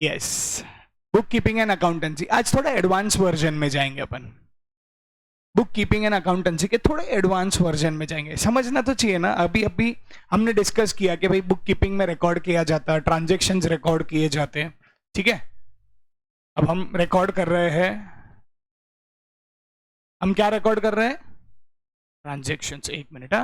Yes, book keeping and accountancy. आज थोड़ा advance version में जाएंगे अपन। बुक कीपिंग एंड अकाउंटेंसी के थोड़े एडवांस वर्जन में जाएंगे। समझना तो चाहिए ना। अभी अभी हमने डिस्कस किया कि भाई बुक कीपिंग में रिकॉर्ड किया जाता है, ट्रांजेक्शन्स रिकॉर्ड किए जाते हैं, ठीक है। अब हम रिकॉर्ड कर रहे हैं, हम क्या रिकॉर्ड कर रहे हैं? ट्रांजेक्शन्स। एक मिनट,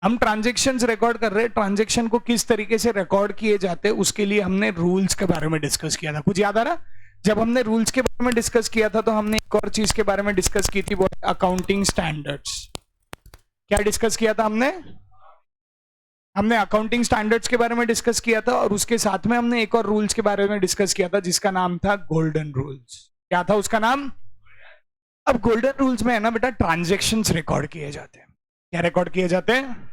हम ट्रांजेक्शन्स रिकॉर्ड कर रहे हैं। ट्रांजेक्शन को किस तरीके से रिकॉर्ड किए जाते हैं उसके लिए हमने रूल्स के बारे में डिस्कस किया था। कुछ याद आ रहा? जब हमने रूल्स के बारे में डिस्कस किया था तो हमने एक और चीज के बारे में डिस्कस की थी, वो अकाउंटिंग स्टैंडर्ड्स। क्या डिस्कस किया था हमने? हमने अकाउंटिंग स्टैंडर्ड्स के बारे में डिस्कस किया था और उसके साथ में हमने एक और रूल्स के बारे में डिस्कस किया था जिसका नाम था गोल्डन रूल्स। क्या था उसका नाम? अब गोल्डन रूल्स में है ना बेटा, ट्रांजेक्शन्स रिकॉर्ड किए जाते हैं। क्या रिकॉर्ड किए जाते हैं?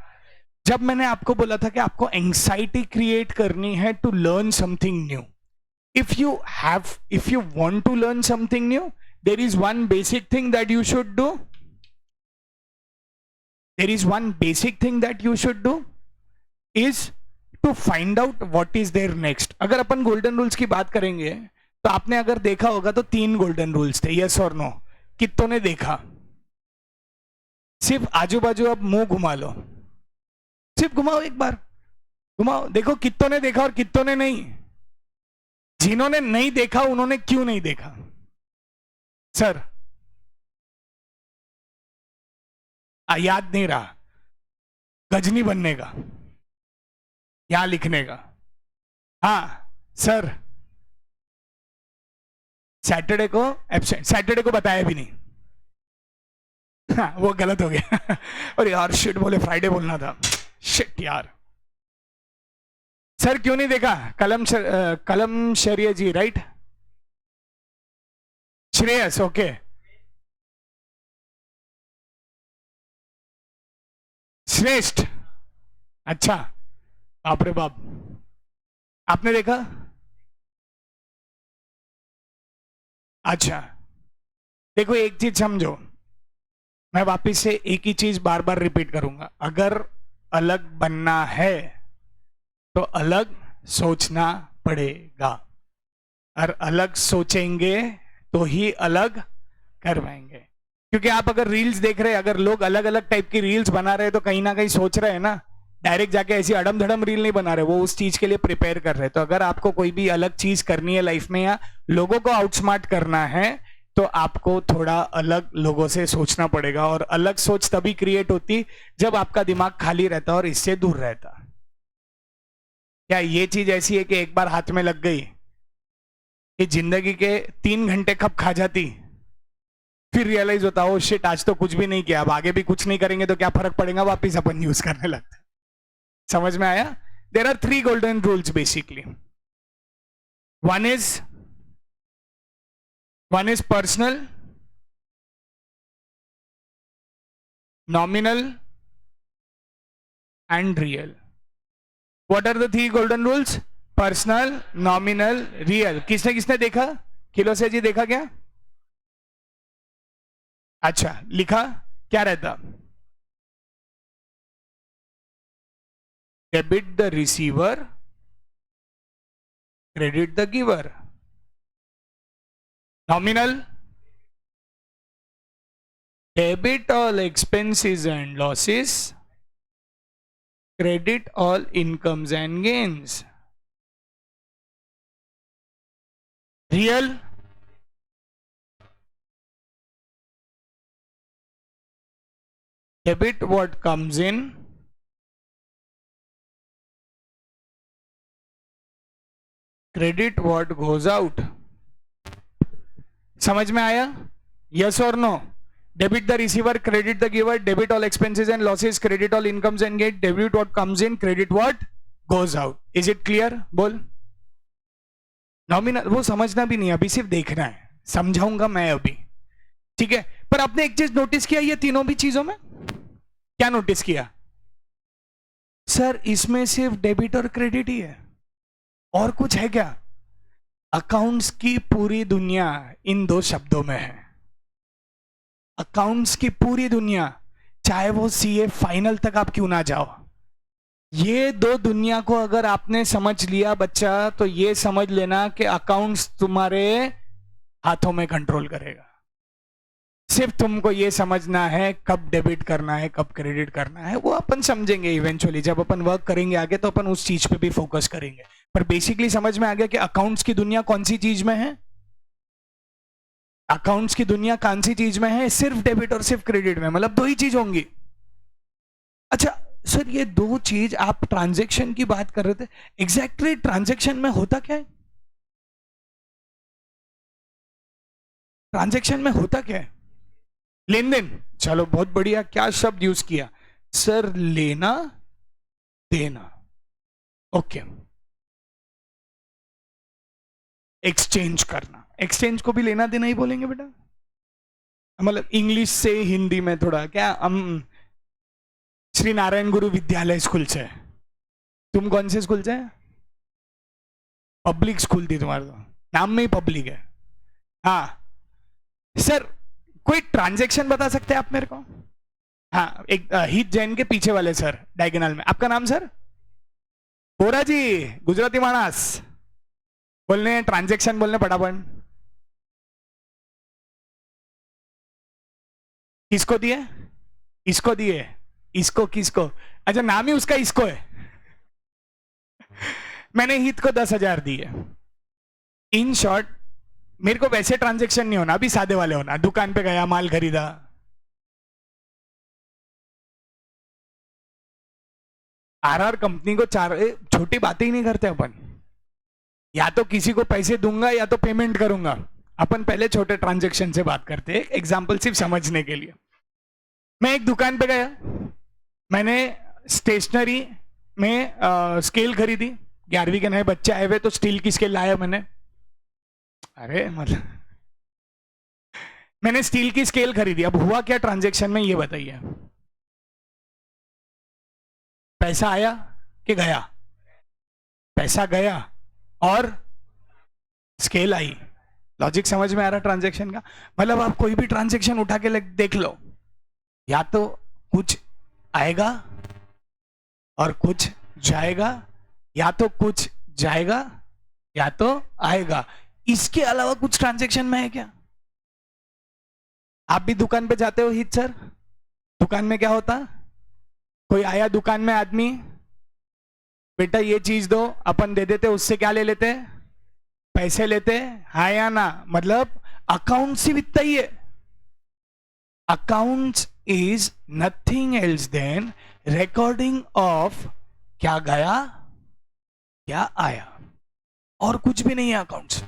जब मैंने आपको बोला था कि आपको एंग्जाइटी क्रिएट करनी है to learn something new, if you want to learn something new, there is one basic thing that you should do. There is one basic thing that you should do is to find out what is there next. अगर अपन golden rules की बात करेंगे तो आपने अगर देखा होगा तो 3 गोल्डन रूल्स थे, यस और नो। कितनों ने देखा? सिर्फ आजू बाजू अब मुंह घुमा लो, सिर्फ घुमाओ, एक बार घुमाओ, देखो कितनों ने देखा और कितनों ने नहीं। जिन्होंने नहीं देखा उन्होंने क्यों नहीं देखा? सर याद नहीं रहा, गजनी बनने का, यहां लिखने का। हाँ सर, सैटरडे को एब्सेंट, सैटरडे को बताया भी नहीं। हाँ, वो गलत हो गया। और यार शिट बोले, फ्राइडे बोलना था, शिट यार। सर क्यों नहीं देखा? कलम शरिया जी, राइट? श्रेयस, ओके। श्रेष्ठ, अच्छा, बाप रे बाप, आपने देखा? अच्छा, देखो एक चीज समझो, मैं वापिस से एक ही चीज बार बार रिपीट करूंगा। अगर अलग बनना है तो अलग सोचना पड़ेगा, और अलग सोचेंगे तो ही अलग कर पाएंगे। क्योंकि आप अगर रील्स देख रहे हैं, अगर लोग अलग अलग टाइप की रील्स बना रहे हैं तो कहीं ना कहीं सोच रहे हैं ना, डायरेक्ट जाके ऐसी अड़म धड़म रील नहीं बना रहे, वो उस चीज के लिए प्रिपेयर कर रहे हैं। तो अगर आपको कोई भी अलग चीज करनी है लाइफ में या लोगों को आउटस्मार्ट करना है तो आपको थोड़ा अलग लोगों से सोचना पड़ेगा। और अलग सोच तभी क्रिएट होती जब आपका दिमाग खाली रहता और इससे दूर रहता। क्या ये चीज ऐसी है कि एक बार हाथ में लग गई कि जिंदगी के 3 घंटे कब खा जाती, फिर रियलाइज होता हो शिट आज तो कुछ भी नहीं किया, अब आगे भी कुछ नहीं करेंगे तो क्या फर्क पड़ेगा, वापिस अपन यूज करने लगते। समझ में आया? There are 3 golden rules basically. One is personal, nominal and real. What are the 3 golden rules? Personal, nominal, real. किसने किसने देखा? खिलोसे जी देखा क्या? अच्छा, लिखा क्या रहता? Debit the receiver, credit the giver. Nominal, debit all expenses and losses, credit all incomes and gains. Real, debit what comes in, credit what goes out. समझ में आया? Yes or no? Debit the receiver, credit the giver, debit all expenses and losses, credit all incomes and gains, debit what comes in, credit what goes out. Is it clear? बोल। Nominal वो समझना भी नहीं, अभी सिर्फ देखना है, समझाऊंगा मैं अभी, ठीक है। पर आपने एक चीज नोटिस किया ये तीनों भी चीजों में? क्या नोटिस किया? सर इसमें सिर्फ डेबिट और क्रेडिट ही है, और कुछ है क्या? अकाउंट्स की पूरी दुनिया इन 2 शब्दों में है। अकाउंट्स की पूरी दुनिया, चाहे वो सीए फाइनल तक आप क्यों ना जाओ, ये दो दुनिया को अगर आपने समझ लिया बच्चा, तो ये समझ लेना कि अकाउंट्स तुम्हारे हाथों में कंट्रोल करेगा। सिर्फ तुमको ये समझना है कब डेबिट करना है, कब क्रेडिट करना है, वो अपन समझेंगे इवेंचुअली। जब अपन वर्क करेंगे आगे तो अपन उस चीज पे भी फोकस करेंगे। पर बेसिकली समझ में आ गया कि अकाउंट्स की दुनिया कौन सी चीज में है। अकाउंट्स की दुनिया कौन सी चीज में है? सिर्फ डेबिट और सिर्फ क्रेडिट में, मतलब दो ही चीज होंगी। अच्छा सर, ये दो चीज आप ट्रांजैक्शन की बात कर रहे थे, एग्जैक्टली ट्रांजैक्शन में होता क्या है? ट्रांजैक्शन में होता क्या है? लेन देन। चलो बहुत बढ़िया, क्या शब्द यूज किया सर? लेना देना। ओके, एक्सचेंज करना। एक्सचेंज को भी लेना देना ही बोलेंगे बेटा, मतलब इंग्लिश से हिंदी में थोड़ा क्या। हम श्री नारायण गुरु विद्यालय स्कूल से। तुम कौन से स्कूल से? पब्लिक स्कूल थी तुम्हारा, तो नाम में ही पब्लिक है। हाँ सर, कोई ट्रांजैक्शन बता सकते हैं आप मेरे को? हाँ, एक हित जैन के पीछे वाले सर, डायगोनल में। आपका नाम सर? बोरा जी, गुजराती मानस बोलने, ट्रांजैक्शन बोलने फटाफट। किसको दिए? इसको दिए? इसको किसको? अच्छा, नाम ही उसका इसको है। मैंने हित को 10,000 दिए। इन शॉर्ट, मेरे को वैसे ट्रांजैक्शन नहीं होना, अभी सादे वाले होना। दुकान पे गया, माल खरीदा। आरआर कंपनी को चार छोटी बातें ही नहीं करते अपन। या तो किसी को पैसे दूंगा या तो पेमेंट करूंगा। अपन पहले छोटे ट्रांजैक्शन से बात करते हैं, एग्जांपल सिर्फ समझने के लिए। मैं एक दुकान पे गया, मैंने स्टेशनरी में स्केल खरीदी। 11वीं के नए बच्चे आए हुए तो स्टील की स्केल लाया मैंने। अरे मतलब मैंने स्टील की स्केल खरीदी। अब हुआ क्या ट्रांजैक्शन में, ये बताइए? पैसा आया कि गया? पैसा गया और स्केल आई। लॉजिक समझ में आ रहा ट्रांजैक्शन का? मतलब आप कोई भी ट्रांजैक्शन उठा के देख लो, या तो कुछ आएगा और कुछ जाएगा, या तो कुछ जाएगा या तो आएगा। इसके अलावा कुछ ट्रांजैक्शन में है क्या? आप भी दुकान पे जाते हो हित सर? दुकान में क्या होता? कोई आया दुकान में आदमी, बेटा ये चीज दो, अपन दे देते, उससे क्या ले लेते? पैसे लेते, हाँ या ना? मतलब अकाउंट सिर्फ इतना ही है। Accounts is nothing else than recording of क्या गया क्या आया, और कुछ भी नहीं है अकाउंट्स।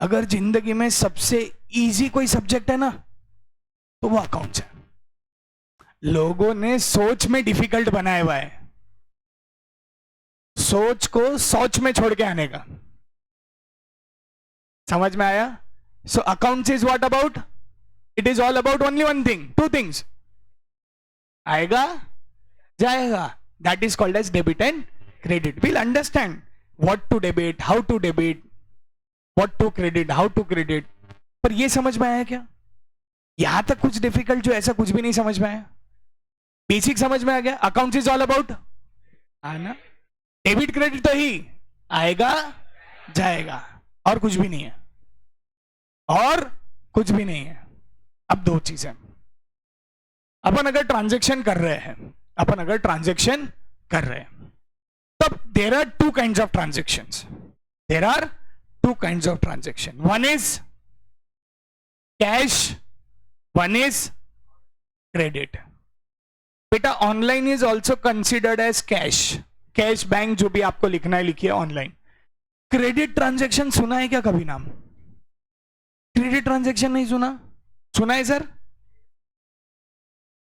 अगर जिंदगी में सबसे इजी कोई सब्जेक्ट है ना, तो वो अकाउंट्स है। लोगों ने सोच में डिफिकल्ट बनाया हुआ है, सोच को सोच में छोड़ के आने का। समझ में आया? So accounts is what about? It is all about only one thing, two things. आएगा जाएगा, that is called as debit and credit. Will understand what to debit, how to debit, what to credit, how to credit. पर ये समझ में आया क्या? यहां तक कुछ डिफिकल्ट जो ऐसा कुछ भी नहीं समझ में आया? बेसिक समझ में आ गया? अकाउंट्स इज ऑल अबाउट आना, डेबिट क्रेडिट तो ही आएगा जाएगा, और कुछ भी नहीं है, और कुछ भी नहीं है। अब दो चीजें, अपन अगर ट्रांजैक्शन कर रहे हैं, अपन अगर ट्रांजैक्शन कर रहे हैं, तब there are two kinds of transactions. There are two kinds of transaction. One is cash, one is credit. बेटा online is also considered as cash. Cash bank जो भी आपको लिखना है लिखिए ऑनलाइन। क्रेडिट ट्रांजैक्शन सुना है क्या कभी नाम? क्रेडिट ट्रांजैक्शन नहीं सुना? सुना है सर?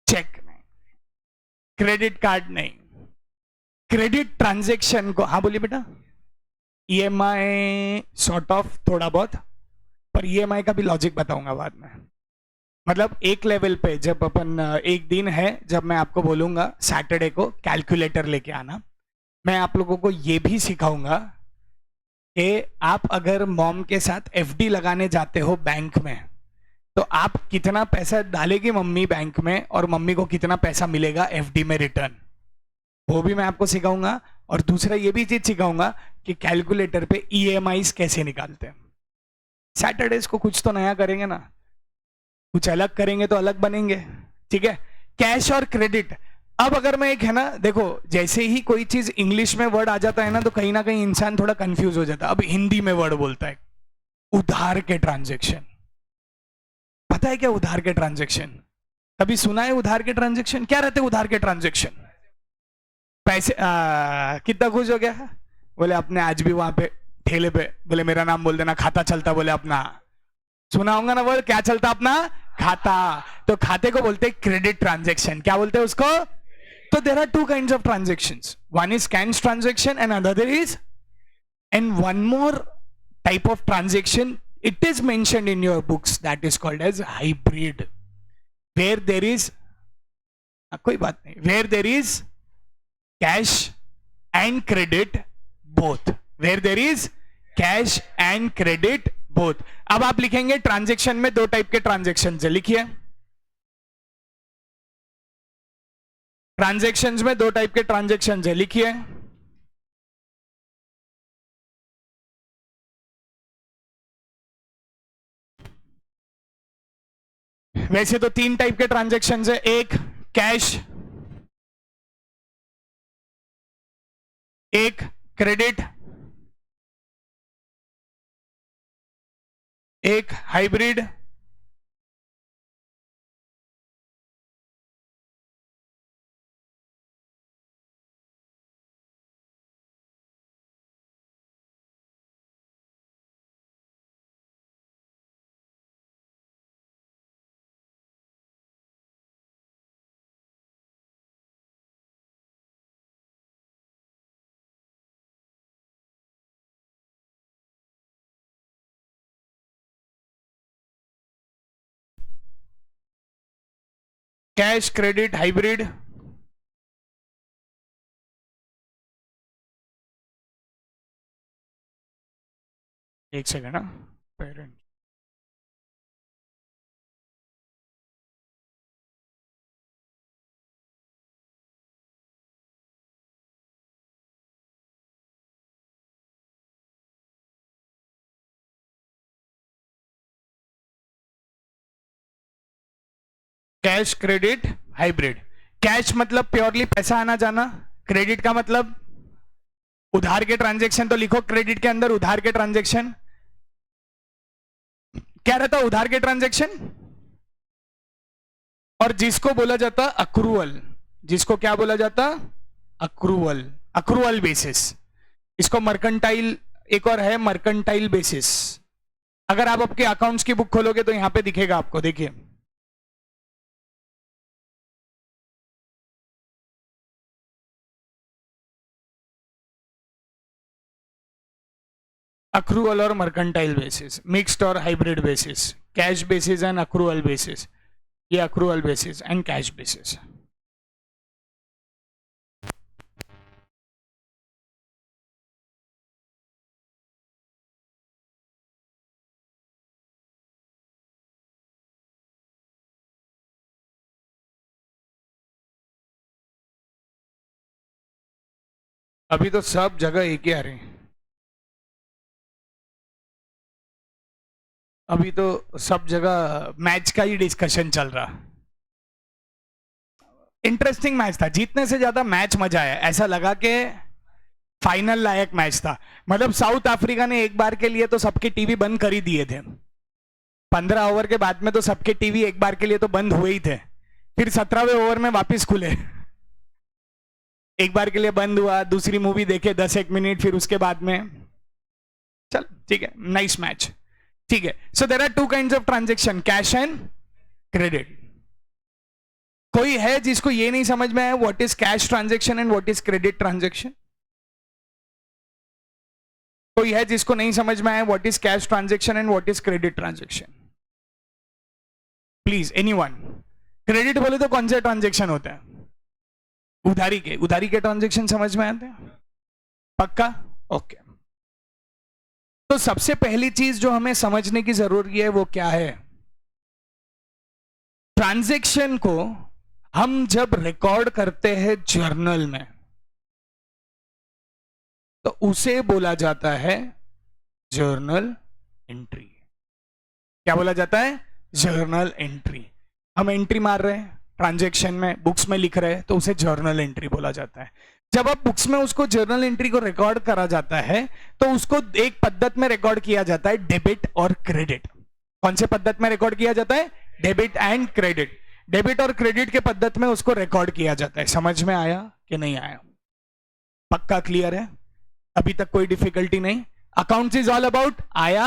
चेक नहीं, क्रेडिट कार्ड नहीं। क्रेडिट ट्रांजैक्शन को, हाँ बोलिए बेटा। ईएमआई सॉर्ट ऑफ थोड़ा बहुत, पर ईएमआई का भी लॉजिक बताऊंगा बाद में। मतलब एक लेवल पे जब अपन, एक दिन है जब मैं आपको बोलूंगा सैटरडे को कैलकुलेटर लेके आना, मैं आप लोगों को ये भी सिखाऊंगा कि आप अगर मॉम के साथ एफडी लगाने जाते हो बैंक में, तो आप कितना पैसा डालेगी मम्मी बैंक में, और मम्मी को कितना पैसा मिलेगा एफडी में रिटर्न। वो भी मैं आपको सिखाऊंगा, और दूसरा ये भी चीज सिखाऊंगा कि कैलकुलेटर पे ईएमआईज कैसे निकालते हैं। सैटरडेज को कुछ तो नया करेंगे ना, कुछ अलग करेंगे तो अलग बनेंगे, ठीक है। कैश और क्रेडिट, अब अगर मैं एक है ना, देखो जैसे ही कोई चीज इंग्लिश में वर्ड आ जाता है ना तो कहीं ना कहीं इंसान थोड़ा कंफ्यूज हो जाता है। अब हिंदी में वर्ड बोलता है उधार के ट्रांजेक्शन, पता है क्या उधार के ट्रांजेक्शन? कभी सुना है उधार के ट्रांजेक्शन? क्या रहते हैं उधार के ट्रांजेक्शन? पैसे कितना खुश हो गया, बोले अपने आज भी वहां पे ठेले पे, बोले मेरा नाम बोल देना, खाता चलता, बोले अपना, सुना होगा ना वर्ड, क्या चलता अपना? खाता। तो खाते को बोलते हैं क्रेडिट ट्रांजेक्शन। क्या बोलते हैं उसको? तो there are two kinds of transactions, one is cash transaction and other is, and one more type of transaction it is mentioned in your books, that is called as hybrid, where there is कोई बात नहीं, where there is cash and credit both, where there is cash and credit both। अब आप लिखेंगे transaction में दो type के transaction है, लिखिए ट्रांजेक्शंस में दो टाइप के ट्रांजेक्शन है, लिखिए वैसे तो तीन टाइप के ट्रांजेक्शन है, एक कैश, एक क्रेडिट, एक हाइब्रिड। Cash, credit, hybrid. एक सेकेंड ना, parent cash, credit, hybrid. Cash मतलब प्योरली पैसा आना जाना, क्रेडिट का मतलब उधार के ट्रांजेक्शन, तो लिखो क्रेडिट के अंदर उधार के ट्रांजेक्शन। क्या रहता उधार के ट्रांजेक्शन? और जिसको बोला जाता अक्रूवल, जिसको क्या बोला जाता? Accrual, accrual basis. इसको मर्केंटाइल, एक और है मर्केंटाइल बेसिस। अगर आप आपके अकाउंट्स की बुक खोलोगे तो यहां पे दिखेगा आपको, देखिए अक्रूवल और मर्केंटाइल बेसिस, मिक्स्ड और hybrid basis, cash basis and accrual basis. ये accrual basis and cash basis. अभी तो सब जगह एक ही आ रहे हैं, अभी तो सब जगह मैच का ही डिस्कशन चल रहा। इंटरेस्टिंग मैच था, जीतने से ज्यादा मैच मजा आया, ऐसा लगा कि फाइनल लायक मैच था। मतलब साउथ अफ्रीका ने एक बार के लिए तो सबके टीवी बंद कर ही दिए थे, 15 ओवर के बाद में तो सबके टीवी एक बार के लिए तो बंद हुए ही थे, फिर 17वें ओवर में वापस खुले। एक बार के लिए बंद हुआ, दूसरी मूवी देखे 10-1 मिनट, फिर उसके बाद में चल ठीक है, नाइस मैच, ठीक है। So there are two kinds of transaction, cash and credit. कोई है जिसको ये नहीं समझ में आया what is cash transaction and what is credit transaction? कोई है जिसको नहीं समझ में आया what is cash transaction and what is credit transaction? Please anyone. Credit बोले तो कौन से ट्रांजेक्शन होते हैं? उधारी के, उधारी के ट्रांजेक्शन समझ में आते हैं? पक्का? ओके। तो सबसे पहली चीज जो हमें समझने की जरूरत है वो क्या है? ट्रांजैक्शन को हम जब रिकॉर्ड करते हैं जर्नल में, तो उसे बोला जाता है जर्नल एंट्री। क्या बोला जाता है? Journal entry. हम एंट्री मार रहे हैं ट्रांजैक्शन में, बुक्स में लिख रहे हैं, तो उसे जर्नल एंट्री बोला जाता है। जब आप बुक्स में उसको जर्नल एंट्री को रिकॉर्ड करा जाता है तो उसको एक पद्धत में रिकॉर्ड किया जाता है, डेबिट और क्रेडिट। कौन से पद्धत में रिकॉर्ड किया जाता है? Debit and credit. डेबिट और क्रेडिट के पद्धत में उसको रिकॉर्ड किया जाता है। समझ में आया कि नहीं आया? पक्का क्लियर है? अभी तक कोई डिफिकल्टी नहीं? अकाउंट्स इज ऑल अबाउट आया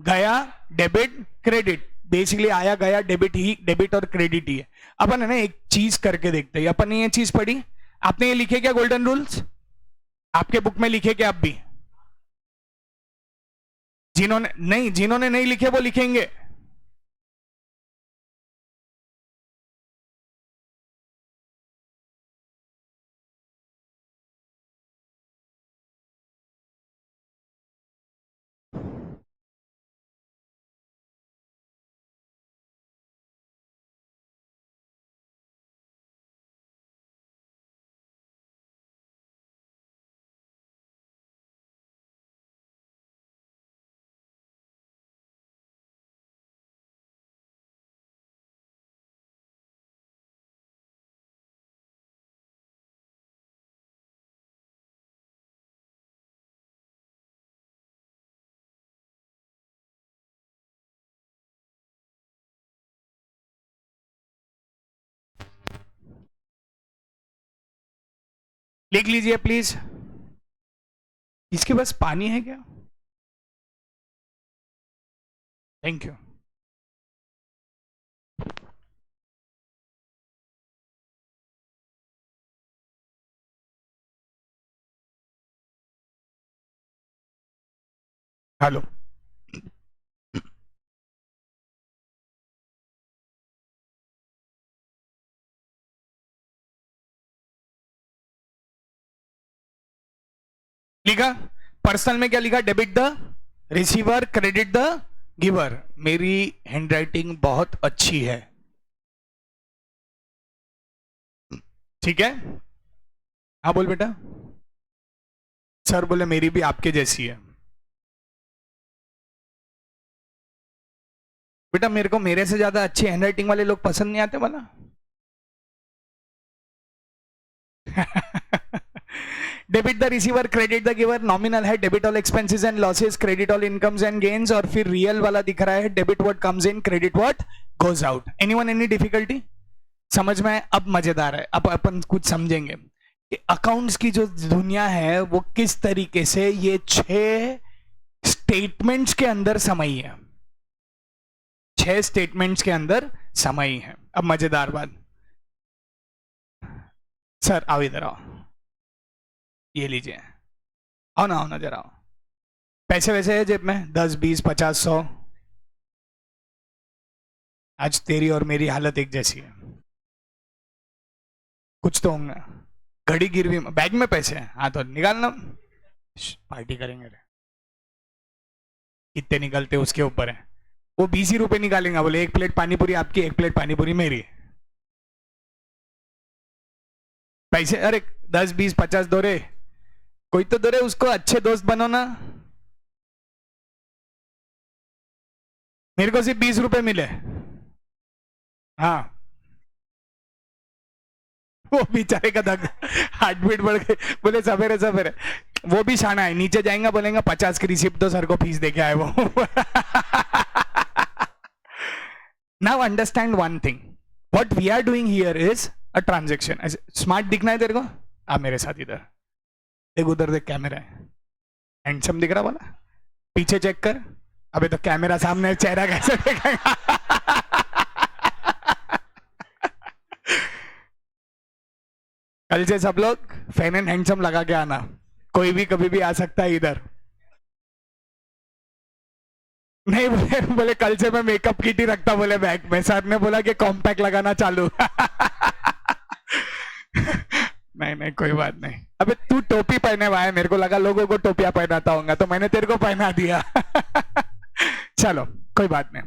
गया डेबिट क्रेडिट। बेसिकली आया गया डेबिट और क्रेडिट ही है। अपन है ना एक चीज करके देखते हैं। अपन ने ये चीज पढ़ी, आपने ये लिखे क्या गोल्डन रूल्स? आपके बुक में लिखे क्या? आप भी जिन्होंने नहीं लिखे वो लिखेंगे। लिख लीजिए प्लीज। इसके पास पानी है क्या? Thank you. हेलो, लिखा पर्सनल में क्या लिखा? Debit the receiver, credit the giver. मेरी हैंडराइटिंग बहुत अच्छी है, ठीक है? हाँ बोल बेटा। सर बोले मेरी भी आपके जैसी है। बेटा मेरे को मेरे से ज्यादा अच्छी हैंडराइटिंग वाले लोग पसंद नहीं आते बोला। Debit the receiver, credit the giver. Nominal है debit all expenses and losses, credit all incomes and gains. और फिर रियल वाला दिख रहा है debit what comes in, credit what goes out. Anyone any difficulty? समझ में? अब मजेदार है, अब अपन कुछ समझेंगे कि अकाउंट्स की जो दुनिया है वो किस तरीके से ये 6 स्टेटमेंट्स के अंदर समाई है। 6 स्टेटमेंट्स के अंदर समाई है। अब मजेदार बात, सर आओ इधर आओ, ये लीजिए। आओ ना जरा आओ। पैसे वैसे है जेब में? 10 20 50 100? आज तेरी और मेरी हालत एक जैसी है। कुछ तो होंगे। घड़ी गिरवी में, बैग में पैसे हैं, हाँ तो निकालना, पार्टी करेंगे रे। कितने निकलते उसके ऊपर है। वो 20 ही रुपए निकालेंगे, बोले 1 प्लेट पानीपुरी आपकी, 1 प्लेट पानीपुरी मेरी। पैसे अरे 10 20 50 दो रे, कोई तो दो रे, उसको अच्छे दोस्त बनो ना। मेरे को सिर्फ 20 रुपए मिले। हाँ, वो बेचारे का धक हार्ट बीट बढ़ गई, बोले सवेरे सवेरे। वो भी शाना है, नीचे जाएंगे बोलेंगे 50 की रिसिप्ट दो, सर को फीस दे के आए वो। Now understand one thing, what we are doing here is a transaction. Smart दिखना है तेरे को? आ मेरे साथ इधर देख, उधर देख, कैमरा है, हैंडसम दिख रहा वाला। पीछे चेक कर। अबे तो कैमरा सामने, चेहरा कैसे देखेगा? कल से सब लोग फैन एंड हैंडसम लगा के आना, कोई भी कभी भी आ सकता है इधर। नहीं बोले कल से मैं मेकअप किट ही रखता बोले बैग में। सर ने बोला कि कॉम्पैक्ट लगाना चालू। नहीं कोई बात नहीं। अबे तू टोपी पहने हुआ है, मेरे को लगा लोगों को टोपियां पहनाता होगा तो मैंने तेरे को पहना दिया। चलो कोई बात नहीं।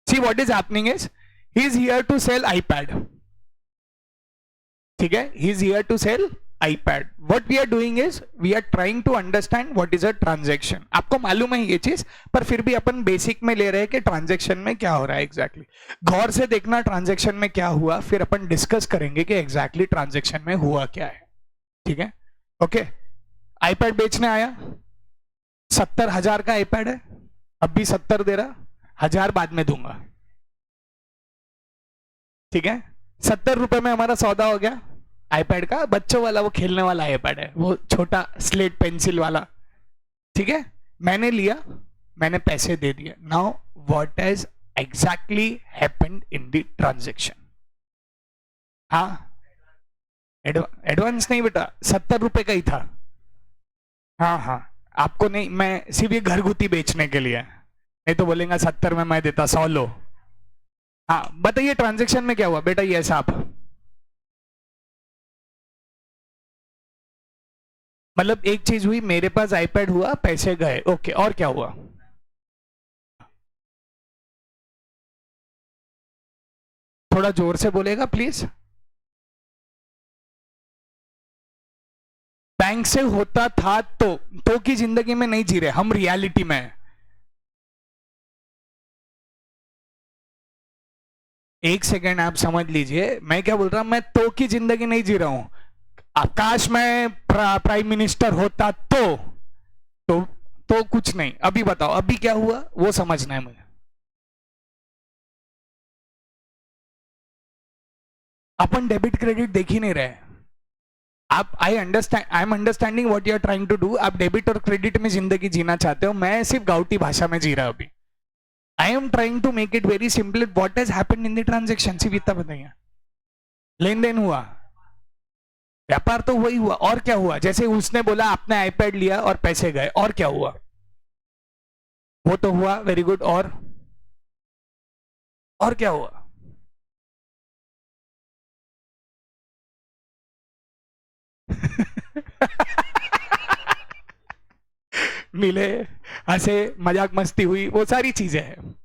See what is happening is, he is here to sell iPad, ठीक है? He is here to sell iPad. What we are doing is we are trying to understand what is a transaction. आपको मालूम है ये चीज, पर फिर भी अपन बेसिक में ले रहे हैं कि ट्रांजैक्शन में क्या हो रहा है एग्जैक्टली. गौर से देखना ट्रांजैक्शन में क्या हुआ, फिर अपन डिस्कस करेंगे कि एग्जैक्टली ट्रांजैक्शन में हुआ क्या है. ठीक है, ओके. iPad बेचने आया, 70,000 का iPad है, अब भी 70 दे रहा, 1,000 बाद में दूंगा. ठीक है, 70 रुपए में हमारा सौदा हो गया. iPad का बच्चों वाला, वो खेलने वाला iPad है, वो छोटा स्लेट पेंसिल वाला. ठीक है, मैंने लिया, मैंने पैसे दे दिए. Now what has exactly happened in the transaction? हाँ, एडवांस नहीं बेटा, 70 रुपए का ही था. हाँ हाँ, आपको नहीं, मैं सिर्फ ये घरगुती बेचने के लिए, नहीं तो बोलेंगे 70 में मैं देता 100 लो. हाँ बताइए ट्रांजैक्शन में क्या हुआ बेटा? ये साहब, मतलब एक चीज हुई, मेरे पास iPad हुआ, पैसे गए, ओके. और क्या हुआ? थोड़ा जोर से बोलेगा प्लीज. बैंक से होता था तो की जिंदगी में नहीं जी रहे हम, रियलिटी में. एक सेकेंड आप समझ लीजिए, मैं क्या बोल रहा हूं. मैं तो की जिंदगी नहीं जी रहा हूं. आकाश में प्राइम मिनिस्टर होता तो तो कुछ नहीं. अभी बताओ अभी क्या हुआ, वो समझना है मुझे. अपन डेबिट क्रेडिट देख ही नहीं रहे. आप, I am understanding what you are trying to do. आप डेबिट और क्रेडिट में जिंदगी जीना चाहते हो, मैं सिर्फ गाउटी भाषा में जी रहा हूं अभी. I am trying to make it very simple. What has happened in the transaction, सिर्फ इतना बताइए. लेन देन हुआ, व्यापार तो वही हुआ. और क्या हुआ? जैसे उसने बोला आपने iPad लिया और पैसे गए, और क्या हुआ? वो तो हुआ, वेरी गुड. और क्या हुआ? मिले, हंसे, मजाक मस्ती हुई, वो सारी चीजें हैं.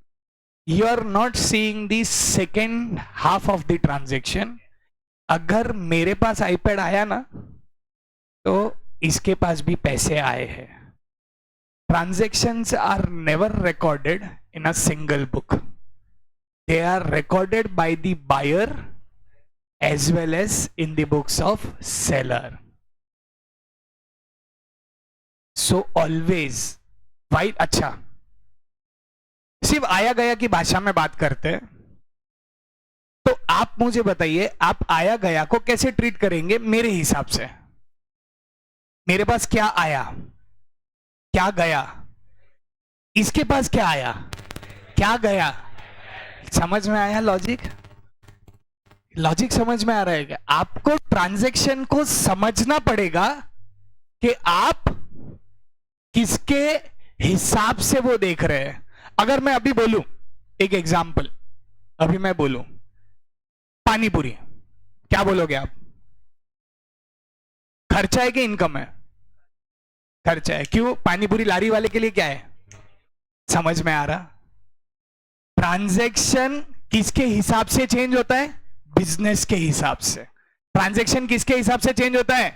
You are not seeing the second half of the transaction. अगर मेरे पास iPad आया ना, तो इसके पास भी पैसे आए हैं. Transactions are never recorded in a single book. They are recorded by the buyer as well as in the books of seller. So always white. अच्छा, सिर्फ आया गया की भाषा में बात करते हैं, तो आप मुझे बताइए, आप आया गया को कैसे ट्रीट करेंगे मेरे हिसाब से? मेरे पास क्या आया, क्या गया? इसके पास क्या आया, क्या गया? समझ में आया लॉजिक? लॉजिक समझ में आ रहा है क्या? आपको ट्रांजैक्शन को समझना पड़ेगा कि आप किसके हिसाब से वो देख रहे हैं. अगर मैं अभी बोलूं, एक एग्जाम्पल, अभी मैं बोलूं पानी पूरी, क्या बोलोगे आप? खर्चा है कि इनकम है? खर्चा है. क्यों? पानी पूरी लारी वाले के लिए क्या है? समझ में आ रहा? ट्रांजैक्शन किसके हिसाब से चेंज होता है? बिजनेस के हिसाब से. ट्रांजैक्शन किसके हिसाब से चेंज होता है?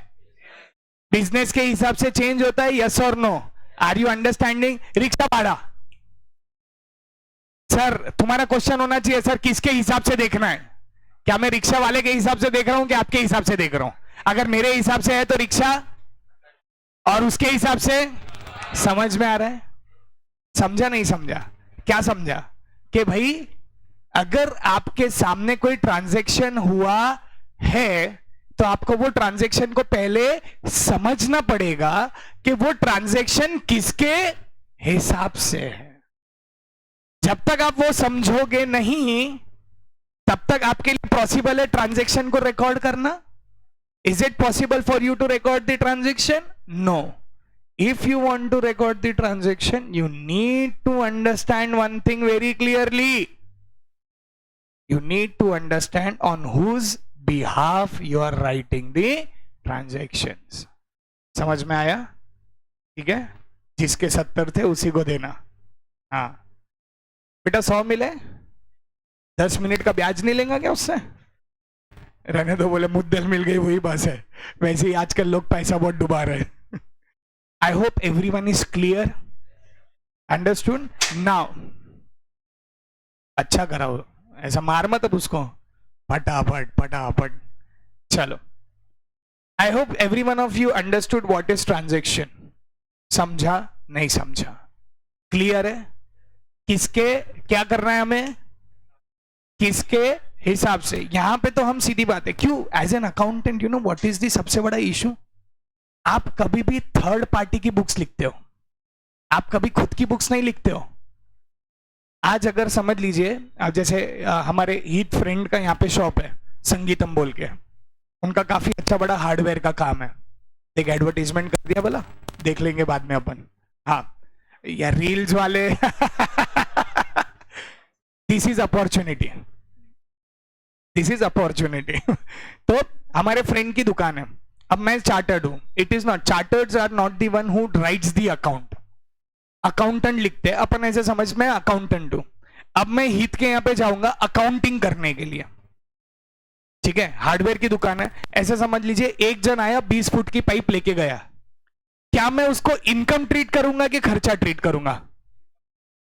बिजनेस के हिसाब से चेंज होता है. यस और no? Are you understanding? Rickshaw भाड़ा, सर तुम्हारा क्वेश्चन होना चाहिए, सर किसके हिसाब से देखना है? क्या मैं रिक्शा वाले के हिसाब से देख रहा हूं कि आपके हिसाब से देख रहा हूं? अगर मेरे हिसाब से है तो रिक्शा, और उसके हिसाब से. समझ में आ रहा है? समझा नहीं समझा? क्या समझा? कि भाई अगर आपके सामने कोई ट्रांजैक्शन हुआ है, तो आपको वो ट्रांजैक्शन को पहले समझना पड़ेगा कि वो ट्रांजैक्शन किसके हिसाब से है. जब तक आप वो समझोगे नहीं, तब तक आपके लिए पॉसिबल है ट्रांजैक्शन को रिकॉर्ड करना? Is it possible for you to record the transaction? No. If you want to record the transaction, you need to understand one thing very clearly. You need to understand on whose behalf you are writing the transactions. समझ में आया? ठीक है, जिसके 70 थे उसी को देना. हाँ बेटा, 100 मिले, 10 मिनट का ब्याज नहीं लेंगे क्या उससे? रहने दो, बोले मुद्दल मिल गई वही बस है। वैसे ही आजकल लोग पैसा बहुत डुबा रहे हैं। I hope everyone is clear, understood now. अच्छा कराओ, ऐसा मार मत अब उसको, फटाफट फटाफट। चलो, I hope every one of you understood what is transaction. समझा नहीं समझा, क्लियर है? किसके क्या करना है हमें, किसके हिसाब से? यहां पे तो हम सीधी बात है, क्यों as an accountant you know what is the सबसे बड़ा इशू? आप कभी भी थर्ड पार्टी की बुक्स लिखते हो, आप कभी खुद की बुक्स नहीं लिखते हो। आज अगर समझ लीजिए, अब जैसे हमारे हीत फ्रेंड का यहाँ पे शॉप है संगीतम बोल के, उनका काफी अच्छा बड़ा हार्डवेयर का काम है। एक एडवर्टीजमेंट कर दिया, बोला देख लेंगे बाद में अपन। हाँ, या रील्स वाले। This is opportunity, this is opportunity. तो हमारे फ्रेंड की दुकान है। अब मैं चार्टर्ड हूं, it is not, chartered are not the one who writes the account. Accountant लिखते हैं, अपन ऐसे समझ में अकाउंटेंट हूं। अब मैं हित के यहां पे जाऊंगा अकाउंटिंग करने के लिए, ठीक है, हार्डवेयर की दुकान है, ऐसे समझ लीजिए एक जन आया 20 फुट की पाइप लेके गया, क्या मैं उसको इनकम ट्रीट करूंगा कि खर्चा ट्रीट करूंगा?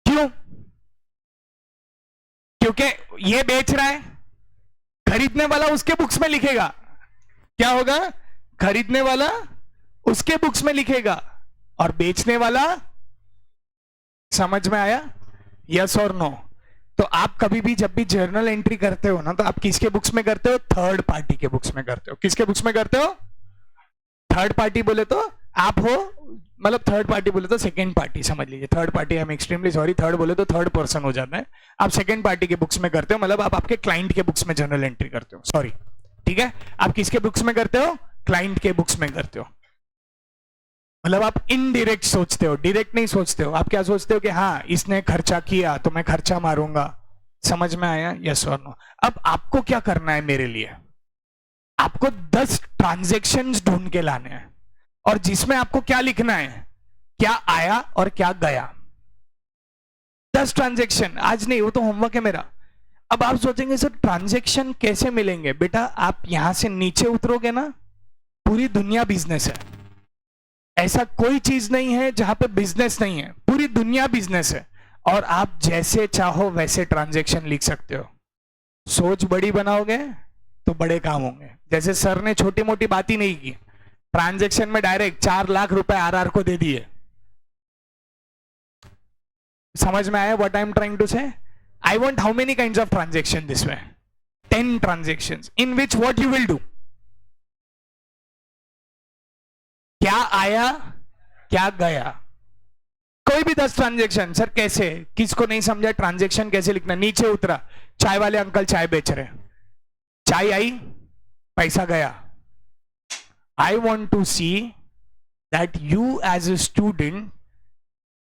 क्यों? क्योंकि ये बेच रहा है, खरीदने वाला उसके बुक्स में लिखेगा। क्या होगा? खरीदने वाला उसके बुक्स में लिखेगा और बेचने वाला, समझ में आया? यस और नो? तो आप कभी भी जब भी जर्नल एंट्री करते हो ना, तो आप किसके बुक्स में करते हो? थर्ड पार्टी के बुक्स में करते हो। किसके बुक्स में करते हो? थर्ड पार्टी बोले तो आप हो, मतलब थर्ड पार्टी बोले तो सेकंड पार्टी समझ लीजिए। Third party, I am extremely sorry, third बोले तो थर्ड पर्सन हो जाता है। आप सेकंड पार्टी के बुक्स में करते हो, मतलब आप आपके क्लाइंट के बुक्स में जर्नल एंट्री करते हो, सॉरी, ठीक है। आप किसके बुक्स में करते हो? क्लाइंट के बुक्स में करते हो। मतलब आप इनडायरेक्ट सोचते हो, डायरेक्ट नहीं सोचते हो। आप क्या सोचते हो कि हाँ इसने खर्चा किया तो मैं खर्चा मारूंगा। समझ में आया? यस और नो? अब आपको क्या करना है मेरे लिए? आपको 10 ट्रांजैक्शंस ढूंढ के लाने हैं और जिसमें आपको क्या लिखना है, क्या आया और क्या गया। 10 ट्रांजैक्शन, आज नहीं, वो तो होमवर्क है मेरा। अब आप सोचेंगे सर ट्रांजैक्शन कैसे मिलेंगे? बेटा आप यहां से नीचे उतरोगे ना, पूरी दुनिया बिजनेस है। ऐसा कोई चीज नहीं है जहां पे बिजनेस नहीं है, पूरी दुनिया बिजनेस है। और आप जैसे चाहो वैसे ट्रांजैक्शन लिख सकते हो। सोच बड़ी बनाओगे तो बड़े काम होंगे। जैसे सर ने छोटी मोटी बात ही नहीं की, ट्रांजैक्शन में डायरेक्ट 4 लाख रुपए आरआर को दे दिए। समझ में आया what I am trying to say? I want how many kinds of transaction this way? 10 transactions in which what you will do, क्या आया क्या गया। कोई भी 10 ट्रांजैक्शन। सर कैसे? किसको नहीं समझा ट्रांजैक्शन कैसे लिखना? नीचे उतरा, चाय वाले अंकल चाय बेच रहे, चाय आई, पैसा गया। I want to see that you as a student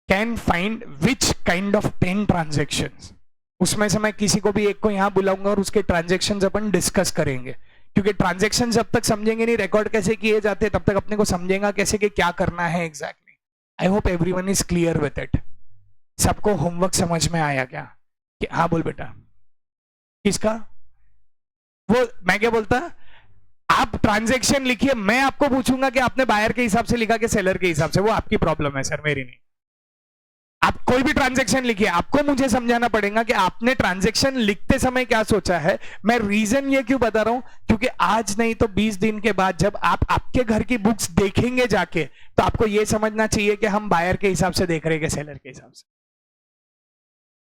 can find which kind of 10 transactions. उसमें से मैं किसी को भी एक को यहां बुलाऊंगा और उसके ट्रांजैक्शंस अपन डिस्कस करेंगे। क्योंकि ट्रांजैक्शन जब तक समझेंगे नहीं रिकॉर्ड कैसे किए जाते हैं, तब तक अपने को समझेगा कैसे कि क्या करना है exactly. I hope everyone is clear with it. सबको होमवर्क समझ में आया क्या? कि हाँ बोल बेटा। किसका? वो मैं क्या बोलता, आप ट्रांजैक्शन लिखिए, मैं आपको पूछूंगा कि आपने बायर के हिसाब से लिखा कि सेलर के हिसाब से, वो आपकी प्रॉब्लम है सर, मेरी नहीं। आप कोई भी ट्रांजैक्शन लिखिए, आपको मुझे समझाना पड़ेगा कि आपने ट्रांजैक्शन लिखते समय क्या सोचा है। मैं रीजन ये क्यों बता रहा हूं, क्योंकि आज नहीं तो 20 दिन के बाद जब आप आपके घर की बुक्स देखेंगे जाके, तो आपको यह समझना चाहिए कि हम बायर के हिसाब से देख रहे हैं कि सेलर के हिसाब से।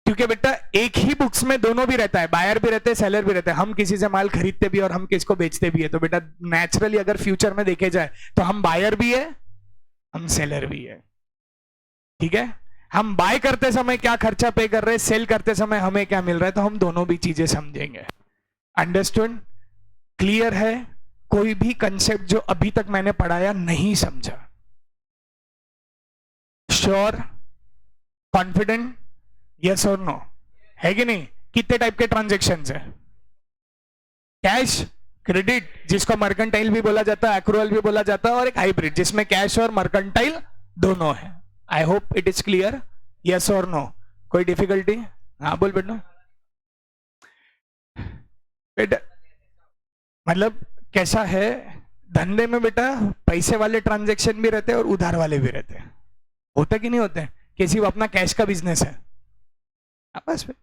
क्योंकि बेटा एक ही बुक्स में दोनों भी रहता है, बायर भी रहते हैं सेलर भी रहते हैं। हम किसी से माल खरीदते भी और हम किसको बेचते भी है। तो बेटा नेचुरली अगर फ्यूचर में देखे जाए तो हम बायर भी है, हम सेलर भी है, ठीक है। हम बाय करते समय क्या खर्चा पे कर रहे हैं, सेल करते समय हमें क्या मिल रहा है, तो हम दोनों भी चीजें समझेंगे। अंडरस्टूड? क्लियर है? कोई भी कंसेप्ट जो अभी तक मैंने पढ़ाया नहीं समझा? श्योर? कॉन्फिडेंट? यस और नो? है कि नहीं? कितने टाइप के ट्रांजैक्शंस है? कैश, क्रेडिट, जिसको मर्केंटाइल भी बोला जाता है, एक्रूअल भी बोला जाता है, और एक हाइब्रिड जिसमें कैश और मर्केंटाइल दोनों है। I hope it is clear. Yes और नो? कोई डिफिकल्टी? हाँ बोल बेटा। बेटा मतलब कैसा है, धंधे में बेटा पैसे वाले ट्रांजैक्शन भी रहते हैं और उधार वाले भी रहते हैं, होते कि नहीं होते? किसी को अपना कैश का बिजनेस है आपस में।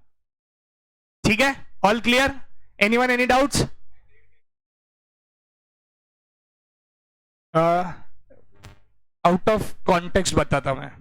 ठीक है, all clear? Anyone, any doubts? Out of context बताता मैं।